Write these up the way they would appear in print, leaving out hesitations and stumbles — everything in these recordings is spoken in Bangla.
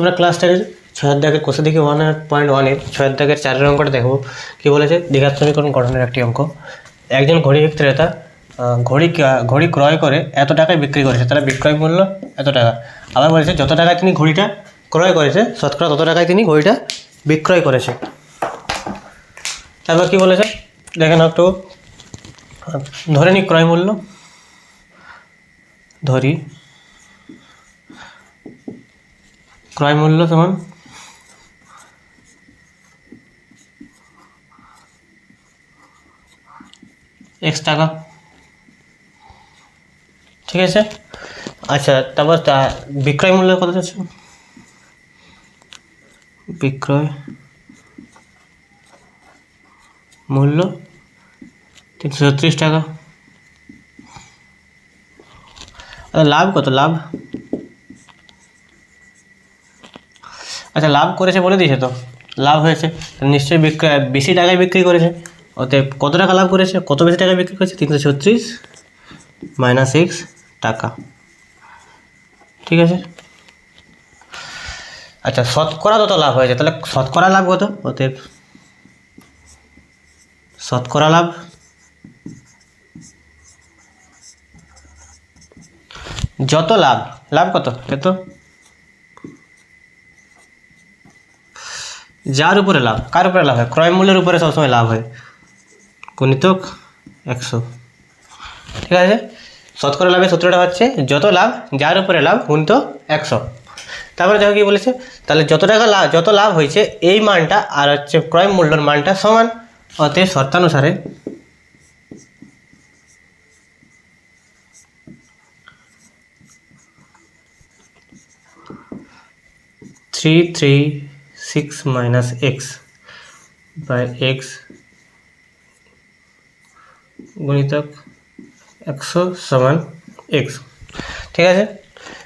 আমরা ক্লাস 10-এর 6 দাগের কোষে দেখি 1.1-এর 6 দাগের 4 অঙ্কটা দেখো। কি বলেছে? দ্বিঘাত সমীকরণ গঠনের একটি অঙ্ক। একজন ঘড়ি বিক্রেতা ঘড়ি ক্রয় করে এত টাকায় বিক্রি করেছে, তার বিক্রয় মূল্য এত টাকা। আবার বলেছে যত টাকায় তিনি ঘড়িটা ক্রয় করেছে শতকরা তত টাকায় তিনি ঘড়িটা বিক্রয় করেছে। তারপর কি বলেছে দেখেন একটু, ধরে নিই ক্রয় মূল্য, ধরি ক্রয় মূল্য সমান x টাকা, ঠিক আছে। আচ্ছা, তারপর বিক্রয় মূল্য কত আছে? বিক্রয় মূল্য 336 টাকা। লাভ কত? লাভ, আচ্ছা লাভ করেছে বলে দিয়েছে তো, লাভ হয়েছে নিশ্চয়ই বেশি টাকায় বিক্রি করেছে। অতএব কত টাকা লাভ করেছে? কত বেশি টাকায় বিক্রি করেছে? 336 মাইনাস x টাকা, ঠিক আছে। আচ্ছা শতকরা কত লাভ হয়েছে? তাহলে শতকরা লাভ কত? অতএব শতকরা লাভ যত লাভ, লাভ কত? এত যার উপরে লাভ, কার উপরে লাভ হয়? ক্রয় মূল্যের উপরে সবসময় লাভ হয়, গুণিতক 100, ঠিক আছে। শতকরা লাভের সূত্রটা হচ্ছে যত লাভ যার উপরে লাভ গুণিত 100। তারপরে দেখো কি বলেছে, তাহলে যত টাকা লাভ, যত লাভ হয়েছে এই মানটা আর হচ্ছে ক্রয় মূল্যের মানটা সমান। অতএব শর্তানুসারে (336 minus x by x গুণিতক 100 সমান x, ঠিক আছে।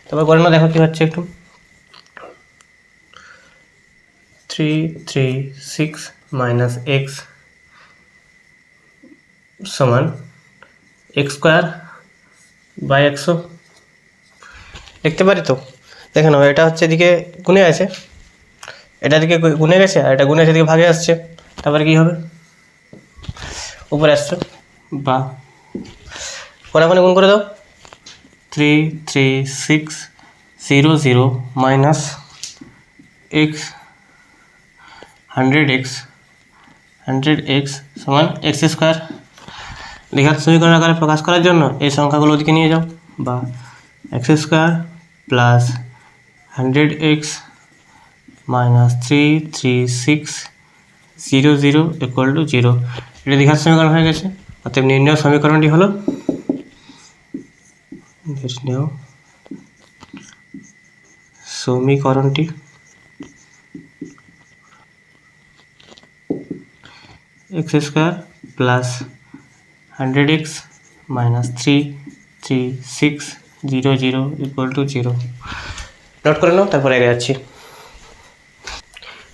তারপর গণনা দেখো কি হচ্ছে একটু, 336 minus x সমান x স্কোয়ার বাই 100 লিখতে পারি তো। দেখে নাও, এটা হচ্ছে এদিকে গুণে আছে, এটা দিকে গুণে গেছে আর এটা গুণে আছে এদিকে ভাগে আসছে। তারপরে কি হবে? উপরে আসছে বা কোনাকুনি গুণ করে দাও। 33600 মাইনাস x 100x সমান x স্কোয়ার। দ্বিঘাত সমীকরণ আকারে প্রকাশ করার জন্য এই সংখ্যাগুলো ওদিকে নিয়ে যাও, বা x square plus 100x minus 33600 equal to 0। এটা দ্বিঘাত সমীকরণ হয়ে গেছে। অতএব নির্ণয় সমীকরণটি হলো সমীকরণটি x square plus 100x minus 33600 equal to 0। Note করে নাও, তারপরে আগে যাচ্ছি।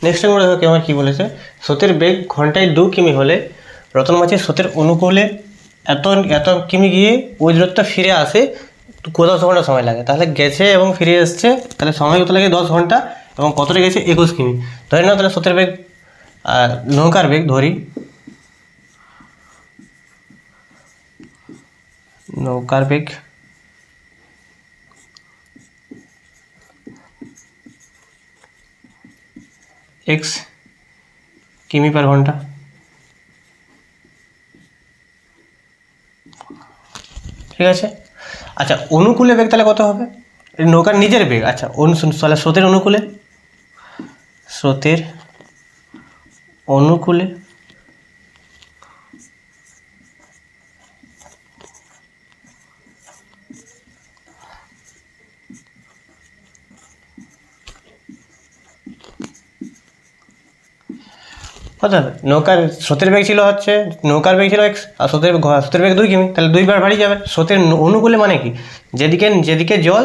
নেক্সট আমরা দেখো আমার কী বলেছে, স্রোতের বেগ ঘন্টায় 2 কিমি হলে রতন মাঝির স্রোতের অনুকূলে এত কিমি গিয়ে ওই দূরত্ব ফিরে আসে 10 ঘন্টা সময় লাগে। তাহলে গেছে এবং ফিরে এসছে, তাহলে সময় কত লাগে? 10 ঘন্টা, এবং কতটা গেছে? 21 কিমি। ধরে নাও তাহলে স্রোতের বেগ, নৌকার বেগ ধরি, নৌকার বেগ x কিমি পার ঘন্টা, ঠিক আছে। আচ্ছা অনুকূলে বেগ তাহলে কত হবে? নৌকার নিজের বেগ। আচ্ছা তাহলে স্রোতের অনুকূলে কত হবে? নৌকার স্রোতের বেগ ছিল হচ্ছে, নৌকার বেগ ছিল x আর স্রোতের বেগ 2 কিমি, তাহলে 2 বার বাড়িয়ে যাবে। স্রোতের অনুকূলে মানে কি? যেদিকে জল,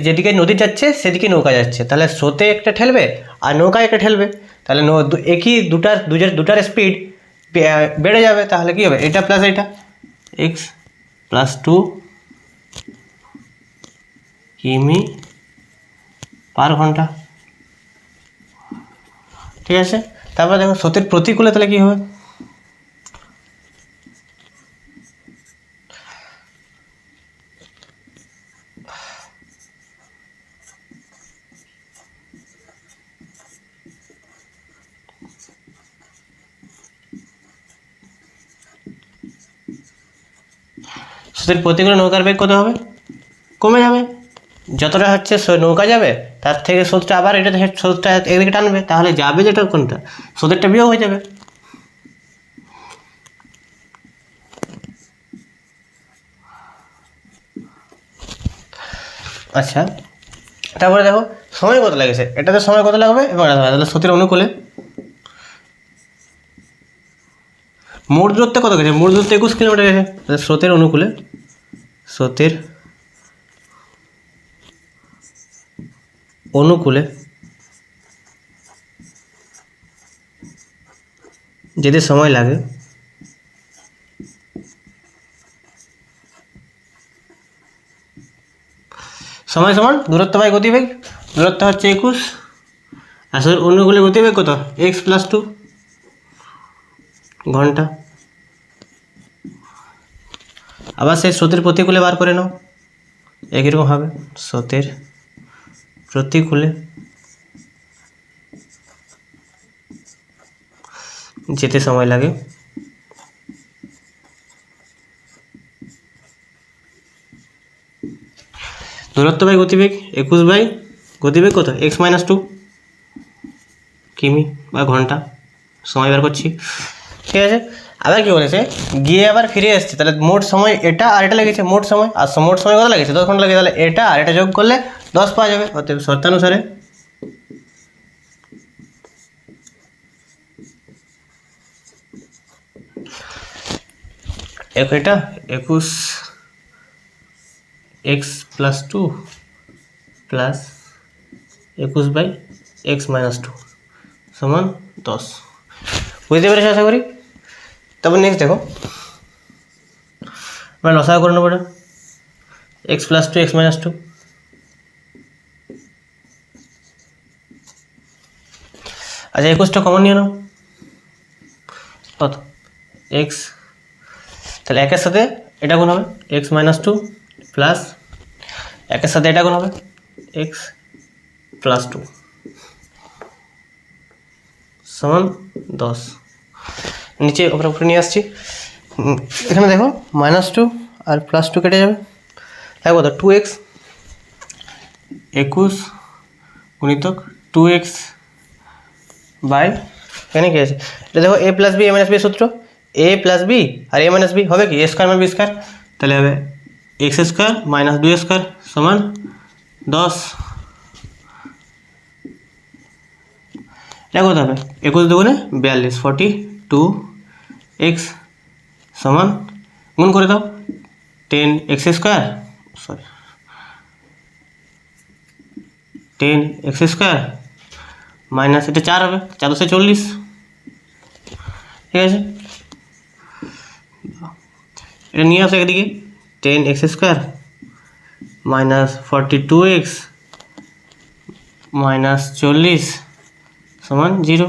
যেদিকে নদী যাচ্ছে সেদিকে নৌকা যাচ্ছে, তাহলে স্রোতে একটা ঠেলবে আর নৌকায় একটা ঠেলবে, তাহলে একই দুটার স্পিড বেড়ে যাবে। তাহলে কি হবে? এটা প্লাস এটা, x প্লাস 2 কিমি পার ঘন্টা, ঠিক আছে। তারপরে দেখো স্রোতের প্রতিকূলে তাহলে কী হবে, স্রোতের প্রতিকূলে নৌকার বেগ কত হবে, কমে যাবে। যতটা হচ্ছে নৌকা যাবে তার থেকে স্রোতটা আবার এটা স্রোতটা এদিকে টানবে, তাহলে যাবে যেটা কোনটা, স্রোতেরটা বিয়োগ হয়ে যাবে। আচ্ছা, তারপরে দেখো সময় কত লাগেছে, এটাতে সময় কত লাগবে এবং তাহলে স্রোতের অনুকূলে মোট দূরত্ব কত গেছে, মোট দূরত্ব 21 কিলোমিটার গেছে, তাহলে স্রোতের অনুকূলে, স্রোতের অনুকূলে যেতে সময় লাগে সময় সমান দূরত্ব বাই গতিবেগ, দূরত্ব হচ্ছে 21, আসলে অনুকূলে গতিবেগ কত x+2 ঘন্টা। আবার সেই স্রোতের প্রতিকূলে বার করে নাও, একই রকম হবে, স্রোতের প্রতিকূলে যেতে সময় লাগে দূরত্ব বাই গতিবেগ, 21 বাই গতিবেগ কত x-2 কিমি বা ঘন্টা, সময় বার করছি। ঠিক আছে, আবার কী বলেছে, গিয়ে আবার ফিরে এসছে, তাহলে মোট সময় এটা আর এটা লেগেছে, মোট সময় আর মোট সময় কত লেগেছে 10 ঘন্টা লেগেছে, তাহলে এটা আর এটা যোগ করলে 10 পাওয়া যাবে। অতএব শর্তানুসারে এটা 21 x+2 প্লাস 21 বাই x-2 সমান 10। বুঝতে পেরেছি আশা করি। তারপর নেক্সট দেখো, আমরা লসাগু করে নেবো, x+2 x-2, আচ্ছা 21টা কমন নিয়ে নাও, কত x, তাহলে একের সাথে এটা গুণ হবে x-2 প্লাস একের সাথে এটা গুণ হবে x+2 সমান 10। নিচে উপরে নিয়ে আসছি, এখানে দেখো -2 আর +2 কেটে যাবে, তাই কত 2x, 21 গুণিতক 2x বাই, এখানে কী আছে, এটা দেখো a+b a-b সূত্র, a+b আর a-b হবে কি a² - b², তাহলে হবে x² - 2x² সমান 10। এটা কত হবে 21 দুগুণে 42, 42x সমান, গুণ করে দাও 10x² সরি 10x² মাইনাস এটা 4 হবে, 4 × 40, ঠিক আছে। এটা নিয়ে আসো একদিকে, 10x² মাইনাস 42x মাইনাস 40 সমান 0।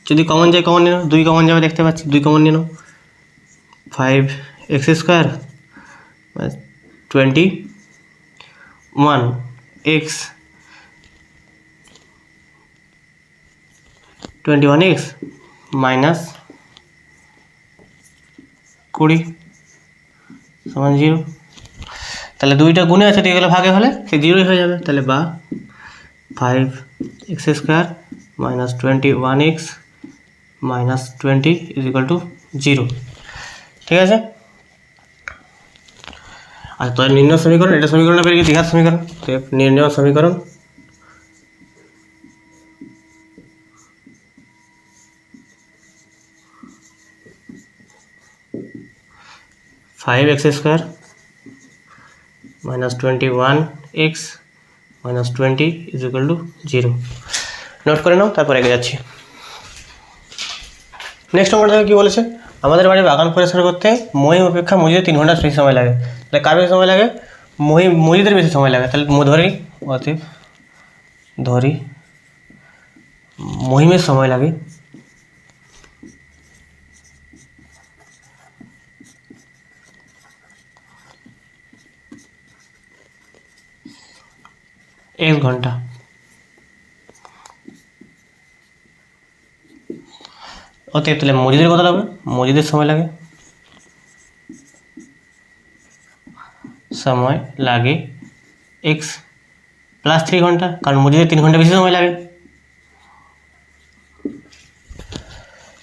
যদি কমন যায় কমন নিয়ে নাও, 2 কমন যাবে দেখতে পাচ্ছি, 2 কমন নিয়ে নাও, 5x² 21x 21x মাইনাস 20 সমান 0। তাহলে 2টা গুণে আছে, দিয়ে গেলে ভাগে হলে সে 0ই হয়ে যাবে, তাহলে বা 5x² মাইনাস 21x মাইনাস 20 = 0। ঠিক আছে, আর তো নির্ণয় সমীকরণ, এটা সমীকরণে পেরে গিয়ে দ্বিঘাত সমীকরণ, তো নির্ণয় সমীকরণ 5x² minus 21x minus 20 is equal to 0। Note করে নাও, তারপর এগিয়ে যাচ্ছি। নেক্সট নম্বর দেখো কী বলেছে, আমাদের বাড়ির বাগান পরিষ্কার করতে মহিম অপেক্ষা মজুদের 3 ঘন্টা বেশি সময় লাগে। তাহলে কার বেশি সময় লাগে, মজুদের বেশি সময় লাগে। তাহলে ধরি মহিমের সময় লাগে x ঘন্টা। অতএব তাহলে মজিদের কত লাগবে? মজিদের সময় লাগে x প্লাস 3 ঘন্টা, কারণ মজিদের 3 ঘন্টা বেশি সময় লাগে।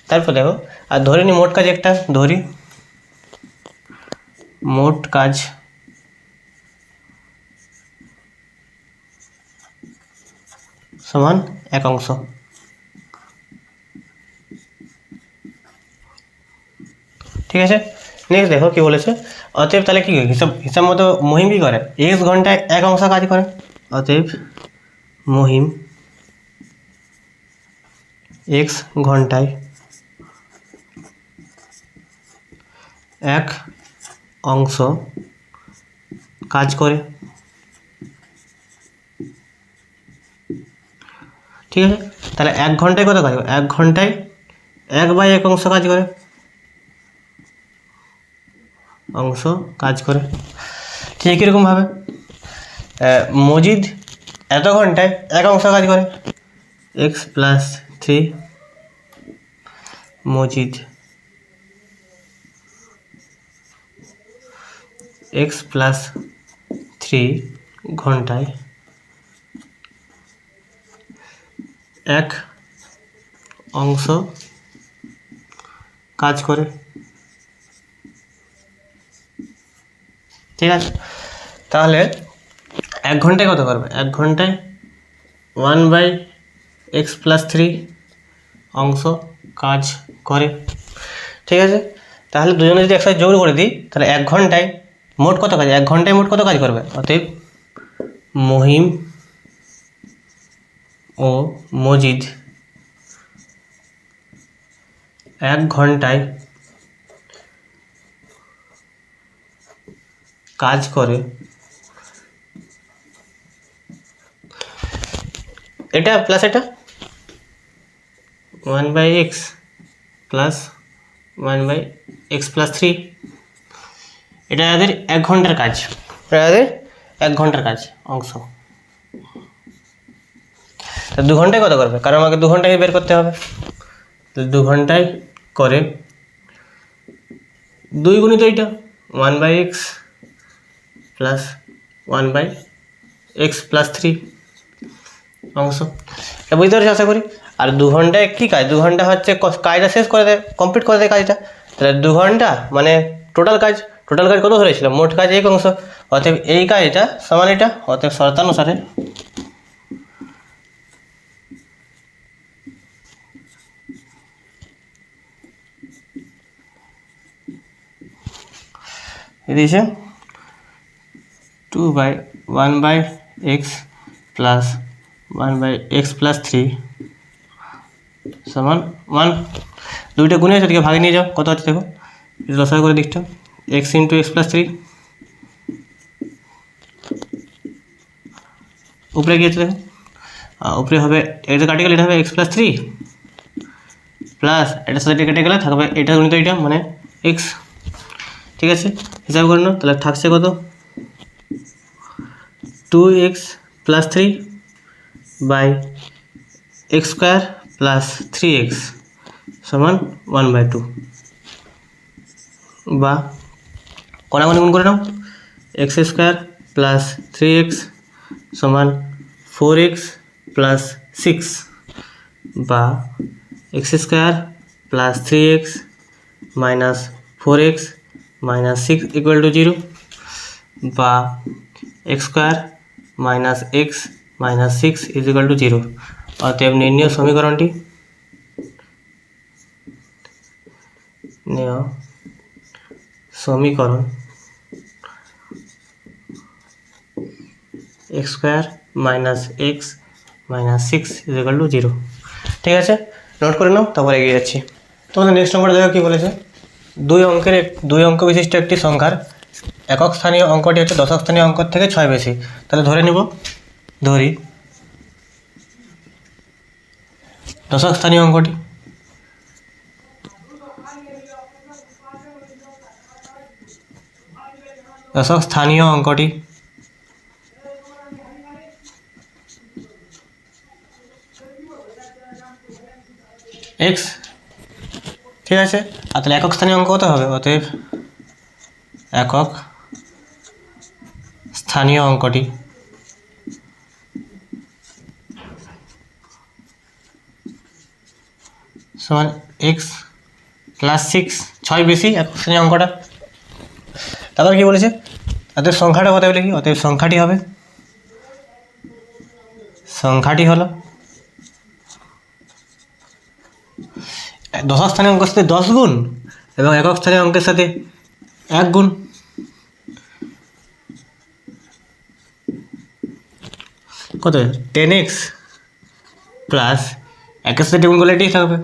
তারপর দেখো, আর ধরে নি মোট কাজ একটা ধরি, মোট কাজ সমান 1 অংশ। ঠিক আছে, নেক্সট দেখো কি বলেছে। অতএব তাহলে কি হিসাব মতো মহিম কি করে? x ঘন্টায় 1 অংশ কাজ করে। অতএব মহিম x ঘন্টায় 1 অংশ কাজ করে। ঠিক আছে, তাহলে 1 ঘন্টায় কত কাজ করে? 1 ঘন্টায় 1/1 অংশ কাজ করে, ঠিক এরকমভাবে মজিদ এত ঘন্টায় 1 অংশ কাজ করে, x plus 3 Majid x plus 3 ঘন্টায় 1 অংশ কাজ করে। ঠিক আছে, তাহলে 1 ঘন্টায় কত করবে? 1 ঘন্টায় 1/x প্লাস 3 অংশ কাজ করে। ঠিক আছে, তাহলে দুজনে যদি একসাথে যোগ করে দিই, তাহলে 1 ঘন্টায় মোট কত কাজ? 1 ঘন্টায় মোট কত কাজ করবে? অতএব মহিম ও মজিদ 1 ঘন্টায় কাজ করে। এটা প্লাস এটা 1/x প্লাস 1/x প্লাস 3, এটা এদের 1 ঘন্টার কাজ, অংশ। 2 ঘন্টায় কত করবে? কারণ আমাকে 2 ঘন্টায় বের করতে হবে। 2 ঘন্টায় করে 2 গুণিত এইটা 1/x প্লাস 1/x প্লাস 3 অংশ। এটা বুঝতে পারছি আশা করি। আর 2 ঘন্টায় কী কাজ? 2 ঘন্টা হচ্ছে কাজটা শেষ করে দেয়, কমপ্লিট করে দেয় কাজটা। তাহলে 2 ঘন্টা মানে টোটাল কাজ কত ধরেছিল? মোট কাজ 1 অংশ। অতএব এই কাজটা সমান এটা। অতএব শর্তানুসারে দিয়েছে 2/1/x প্লাস 1/x প্লাস 3 সমান 1। দুইটা গুণে আছে, এদিকে ভাগে নিয়ে যাও, কত হচ্ছে দেখো, লসাগু করে দিকটা x ইন্টু x প্লাস 3, উপরে গিয়েছে দেখো, উপরে হবে এটা কাটে গেলে এটা হবে x প্লাস 3 প্লাস এটার সাথে কেটে গেলে থাকবে এটা গুণিত এটা মানে x। ঠিক আছে, হিসাব করে নাও, তাহলে থাকছে কত? 2x plus 3 by x square plus 3x সমান 1/2, বা কোনাগুনি গুণ করে নাও, x স্কোয়ার প্লাস 3x সমান 4x প্লাস 6, বা x square plus 3x minus 4x minus 6 equal to 0, বা x square minus x minus 6 is equal to 0। অতএব নির্ণয় সমীকরণটি x square minus x minus 6 is equal to 0। ঠিক আছে, নোট করে নাও, তারপর এগিয়ে যাচ্ছি। তোমাদের নেক্সট নম্বরে দেখো কী বলেছে। 2 অঙ্ক বিশিষ্ট একটি সংখ্যার একক স্থানীয় অঙ্কটি হচ্ছে দশক স্থানীয় অঙ্ক থেকে 6 বেশি। তাহলে ধরি দশক স্থানীয় অঙ্কটি। দশক স্থানীয় অঙ্কটি এক্স, ঠিক আছে। আর তাহলে একক স্থানীয় অঙ্ক কত হবে? অতএব একক স্থানীয় অঙ্কটি সমান এক্স প্লাস 6, 6 বেশি একক স্থানীয় অঙ্কটা। তারপর কি বলেছে? অতএব সংখ্যাটা কত বলে কি? অতএব সংখ্যাটি হবে, সংখ্যাটি হলো দশক স্থানীয় অঙ্কের সাথে 10 গুণ এবং একক স্থানীয় অঙ্কের সাথে 1 গুণ। কত? 10x প্লাস একের সাথে গুণ করলে এটাই থাকবে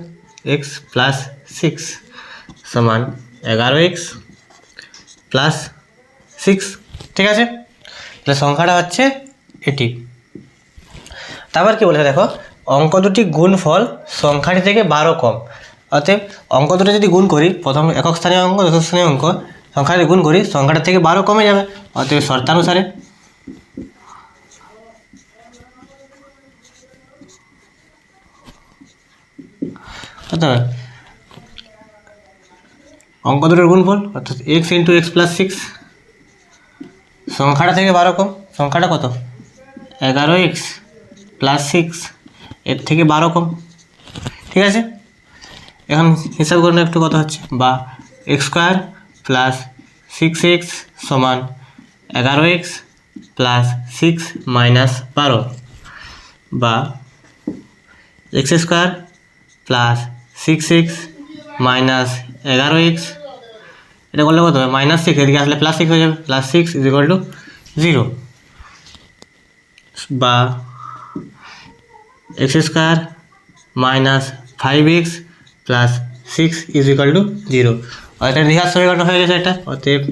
এক্স প্লাস 6 সমান 11x প্লাস 6, ঠিক আছে। তাহলে সংখ্যাটা হচ্ছে এটি। তারপর কি বলেছে দেখো, অঙ্ক দুটি গুণফল সংখ্যাটি থেকে 12 কম। অতএব অঙ্ক দুটো যদি গুণ করি, প্রথম একক স্থানীয় অঙ্ক দশক স্থানীয় অঙ্ক, সংখ্যাটি গুণ করি, সংখ্যাটা থেকে 12 কমে যাবে। অতএব শর্তানুসারে অঙ্ক দুটোর গুণফল অর্থাৎ এক্স ইন্টু এক্স প্লাস 6, সংখ্যাটা থেকে 12 কম, সংখ্যাটা কত? 11x প্লাস 6, এর থেকে 12 কম, ঠিক আছে। এখন হিসাব করে একটু কত হচ্ছে, বা এক্স স্কোয়ার প্লাস 6x সমান 11x প্লাস 6 মাইনাস 12, বা x square plus 6x minus 11x, এটা করলে কত হবে? -6, এদিকে আসলে +6 হয়ে যাবে, +6 ইজ ইকুয়াল টু 0, বা x square minus 5x plus 6 is equal to 0। অর্থাৎ দ্বিঘাত সমীকরণ হয়ে গেছে এটা। অতএব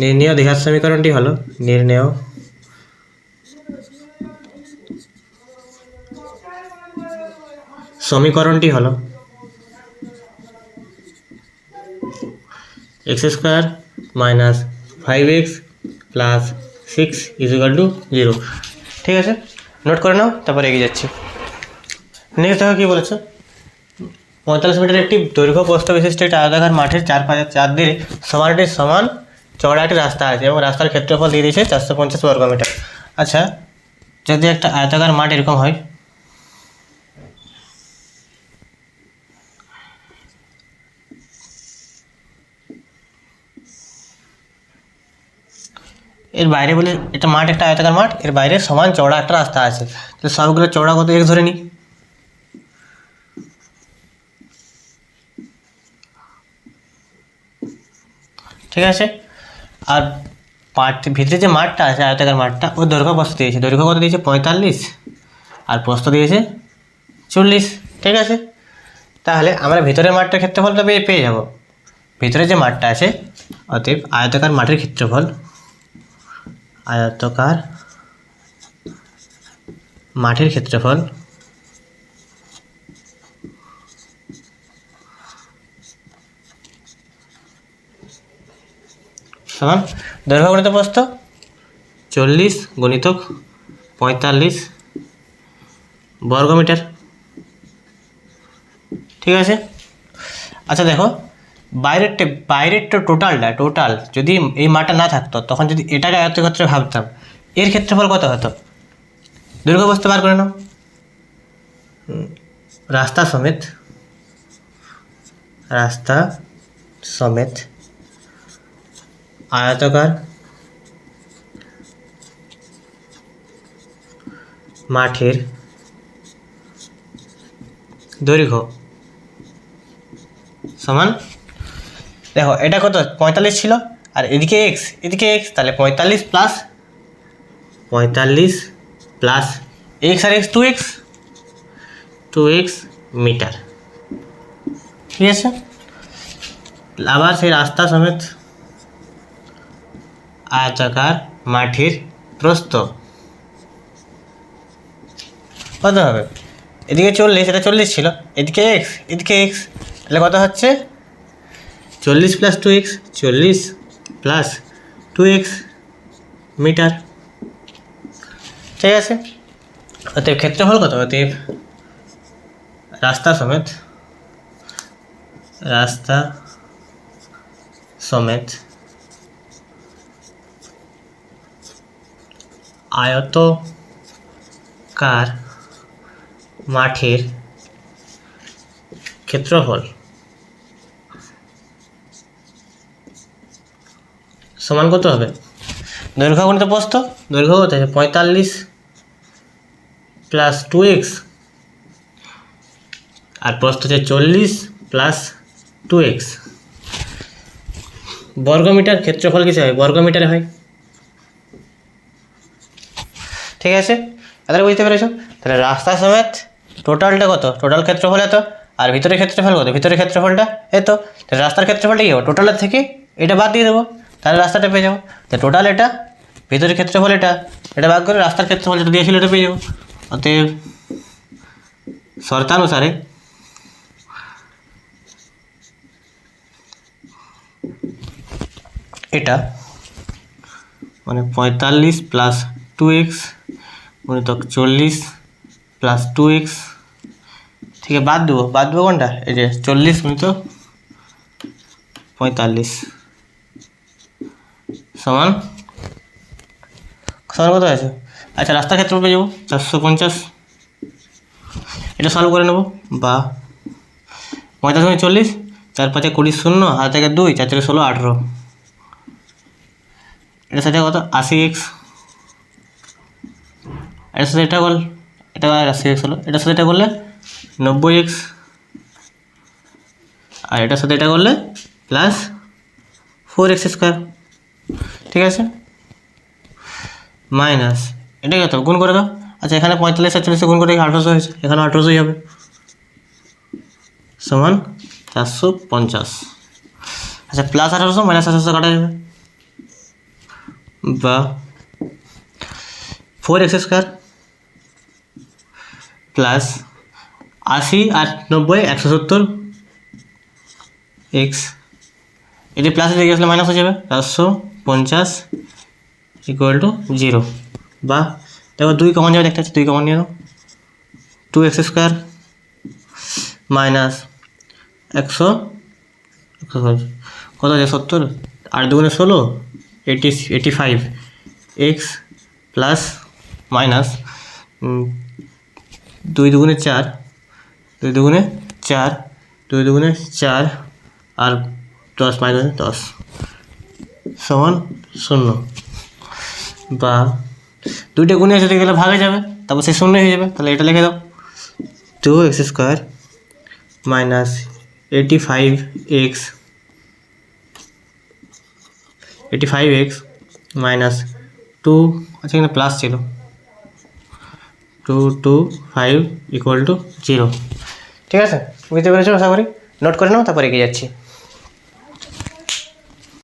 নির্ণেয় দ্বিঘাত সমীকরণটি হলো, নির্ণেয় সমীকরণটি হলো x square minus 5x plus 6 is equal to 0, ঠিক আছে। নোট করে নাও, তারপর এগিয়ে যাচ্ছি। নেক্সট দেখো কী বলেছে, 45 মিটার একটি দৈর্ঘ্য প্রস্থ বিশিষ্ট একটি আয়তাকার মাঠের চারদিকে সমানটির সমান চওড়া একটি রাস্তা আছে এবং রাস্তার ক্ষেত্রফল দিয়ে দিয়েছে 450 বর্গমিটার। আচ্ছা, যদি একটা আয়তাকার মাঠ এরকম হয়, এর বাইরে বলে এটা মাঠ, একটা আয়তাকার মাঠ, এর বাইরে সমান চওড়া একটা রাস্তা আছে। তো সবগুলো চওড়া কত এক্স ধরে নিই, ঠিক আছে। আর ভিতরে যে মাঠটা আছে আয়তাকার মাঠটা, ওর দৈর্ঘ্য প্রস্থ দিয়েছে, দৈর্ঘ্য কত দিয়েছে? 45, আর প্রস্থ দিয়েছে 40, ঠিক আছে। তাহলে আমরা ভিতরের মাঠটার ক্ষেত্রফলটা পেয়ে যাব, ভিতরে যে মাঠটা আছে। অতএব আয়তাকার মাঠের ক্ষেত্রফল, আয়তাকার মাঠের ক্ষেত্রফল সমান দৈর্ঘ্য গুণিত প্রস্থ 40 গুণিতক 45 বর্গমিটার, ঠিক আছে। আচ্ছা দেখো, বাইরের টোটাল যদি এই মাঠটা না থাকতো, তখন যদি এটাকে আয়তক্ষেত্রে ভাবতাম, এর ক্ষেত্রফল কত হতো? দৈর্ঘ্য প্রস্থ বার করে নাও, রাস্তা সমেত আয়তাকার মাঠের দৈর্ঘ্য সমান, দেখো এটা কত? 45 ছিল, আর এদিকে এক্স, তাহলে 45 প্লাস এক্স আর এক্স 2x মিটার, ঠিক আছে। আবার সেই রাস্তা সমেত আয়তাকার মাঠের প্রস্থ কত হবে? এদিকে 40, এটা 40 ছিল, এদিকে এক্স, এদিকে এক্স, তাহলে কত হচ্ছে 40 + 2x, 40 + 2x মিটার। ঠিক আছে, অতএব ক্ষেত্রফল কত? অতএব রাস্তা সমেত আয়তকার মাঠের ক্ষেত্রফল সমান কত হবে? দৈর্ঘ্য গুণিত প্রস্থ। দৈর্ঘ্য কত আছে? 45 + 2x, আর প্রস্থ হচ্ছে 40 + 2x। বর্গমিটার ক্ষেত্রফল কিসে হয়? বর্গমিটারে হয়। ঠিক আছে, তাহলে বুঝতে পেরেছ? তাহলে রাস্তা সমেত টোটালটা কত? টোটাল ক্ষেত্রফল এত, আর ভিতরের ক্ষেত্রফল কত? ভিতরের ক্ষেত্রফলটা এত। তাহলে রাস্তার ক্ষেত্রফলটা কী হবে? টোটালের থেকে এটা বাদ দিয়ে দেবো, তাহলে রাস্তাটা পেয়ে যাবো। তো টোটাল এটা, ভিতরের ক্ষেত্রফল এটা ভাগ করে রাস্তার ক্ষেত্রফল যেটা দিয়েছিল এটা পেয়ে যাবো। অতএব শর্তানুসারে এটা মানে 45 + 2x গুণিতক 40 + 2x থেকে বাদ দেবো কোনটা? এই যে 40 গুণিতক 45 সমান কত আছে? আচ্ছা, রাস্তার ক্ষেত্রফল পেয়ে যাবো 450। এটা সলভ করে নেবো, বা 45 × 40, 4 × 5 = 20, 0 হাতে থেকে 2, 4 × 16 = 18। এটার সাথে কত? 80x। এটার সাথে এটা করলে এটা 80x হলো, এটার সাথে এটা করলে 90x, আর এটার সাথে এটা করলে +4x²। ঠিক আছে, মাইনাস এটা কত? গুণ করে দাও। আচ্ছা, এখানে 45 আর 40 গুণ করে 1800 হয়েছে, এখানে 1800ই হবে, সমান 450। আচ্ছা, +1800 -1800 কাটা যাবে, বা 4x² প্লাস 80 আর 90 170x। এটি প্লাসে দিকে আসলে মাইনাস হয়ে যাবে, 450 = 0, বা দেখো 2 কমন যাবে, দেখতে পাচ্ছি 2 কমন নিয়ে নাও, 2x² মাইনাস 100 কত আছে? 70, আর 2 × 16 85x প্লাস মাইনাস 2 × 2 = 4, 2 × 2 = 4, 2 × 2 = 4, আর 10 - 10 সমান 0, বা 2টে গুণে সাথে গেলে ভাগে যাবে, তারপর সে 0 হয়ে যাবে। তাহলে এটা লিখে দাও, 2x² মাইনাস 85x মাইনাস 2, আচ্ছা এখানে প্লাস ছিল, 225 = 0। ঠিক আছে, বুঝতে পেরেছো? আশা করি নোট করে নাও, তারপরে এগিয়ে যাচ্ছি।